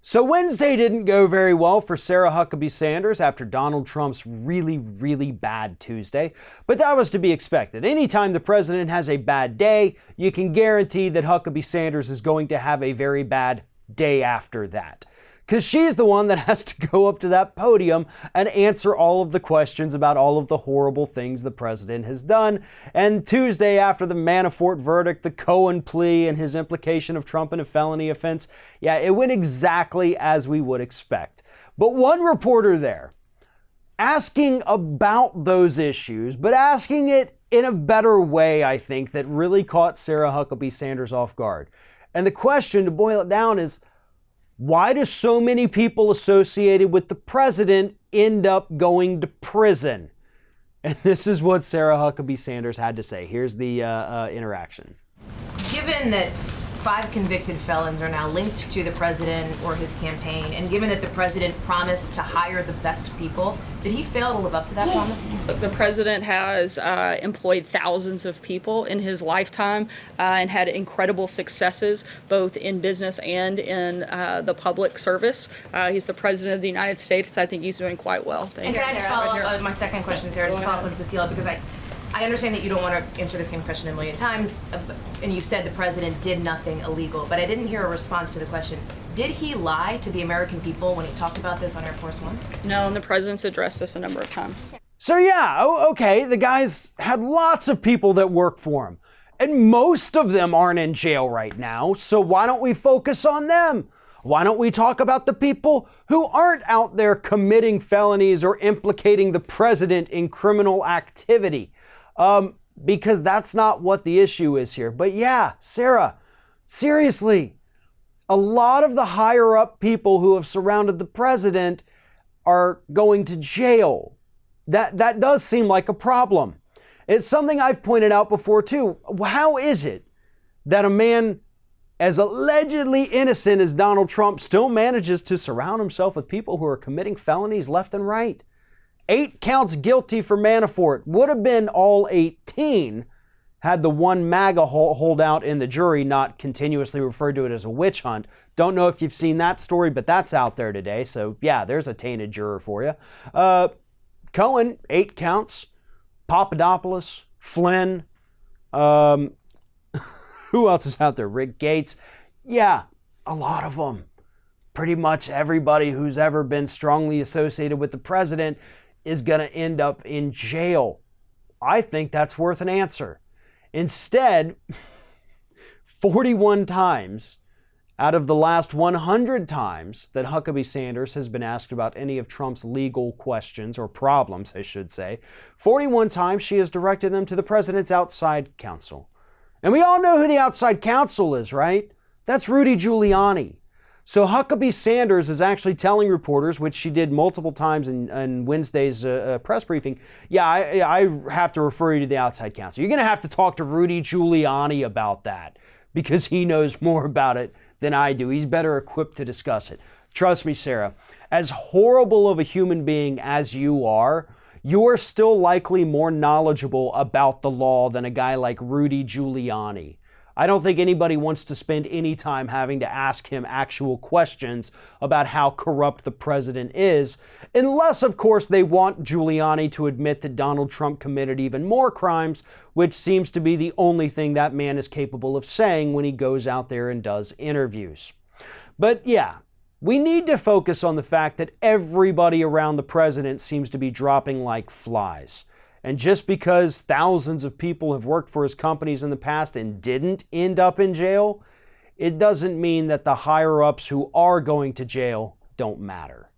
So Wednesday didn't go very well for Sarah Huckabee Sanders after Donald Trump's really bad Tuesday, but that was to be expected. Anytime the president has a bad day, you can guarantee that Huckabee Sanders is going to have a very bad day after that. Because she's the one that has to go up to that podium and answer all of the questions about all of the horrible things the president has done. And Tuesday, after the Manafort verdict, the Cohen plea, and his implication of Trump in a felony offense, yeah, it went exactly as we would expect. But one reporter there, asking about those issues, but asking it in a better way, I think, that really caught Sarah Huckabee Sanders off guard. And the question, to boil it down, is, why do so many people associated with the president end up going to prison? And this is what Sarah Huckabee Sanders had to say. Here's the interaction. Given that 5 convicted felons are now linked to the president or his campaign, and given that the president promised to hire the best people, did he fail to live up to that promise? The president has employed thousands of people in his lifetime and had incredible successes both in business and in the public service. He's the president of the United States. I think he's doing quite well. And can I just follow up on my second question, Sarah, just follow up on Cecilia, because I understand that you don't want to answer the same question a million times, and you said the president did nothing illegal, but I didn't hear a response to the question. Did he lie to the American people when he talked about this on Air Force One? No, and the president's addressed this a number of times. So yeah, okay, the guy's had lots of people that work for him, and most of them aren't in jail right now, so why don't we focus on them? Why don't we talk about the people who aren't out there committing felonies or implicating the president in criminal activity? Because that's not what the issue is here. But yeah, Sarah, seriously, a lot of the higher up people who have surrounded the president are going to jail. That does seem like a problem. It's something I've pointed out before too. How is it that a man as allegedly innocent as Donald Trump still manages to surround himself with people who are committing felonies left and right? 8 counts guilty for Manafort. Would have been all 18 had the one MAGA holdout in the jury not continuously referred to it as a witch hunt. Don't know if you've seen that story, but that's out there today. So yeah, there's a tainted juror for you. Cohen, 8 counts. Papadopoulos, Flynn. Who else is out there? Rick Gates. Yeah, a lot of them. Pretty much everybody who's ever been strongly associated with the president is going to end up in jail. I think that's worth an answer. Instead, 41 times out of the last 100 times that Huckabee Sanders has been asked about any of Trump's legal questions, or problems, I should say, 41 times she has directed them to the president's outside counsel. And we all know who the outside counsel is, right? That's Rudy Giuliani. So Huckabee Sanders is actually telling reporters, which she did multiple times in Wednesday's press briefing, yeah, I have to refer you to the outside counsel. You're going to have to talk to Rudy Giuliani about that because he knows more about it than I do. He's better equipped to discuss it. Trust me, Sarah, as horrible of a human being as you are still likely more knowledgeable about the law than a guy like Rudy Giuliani. I don't think anybody wants to spend any time having to ask him actual questions about how corrupt the president is, unless, of course, they want Giuliani to admit that Donald Trump committed even more crimes, which seems to be the only thing that man is capable of saying when he goes out there and does interviews. But yeah, we need to focus on the fact that everybody around the president seems to be dropping like flies. And just because thousands of people have worked for his companies in the past and didn't end up in jail, it doesn't mean that the higher-ups who are going to jail don't matter.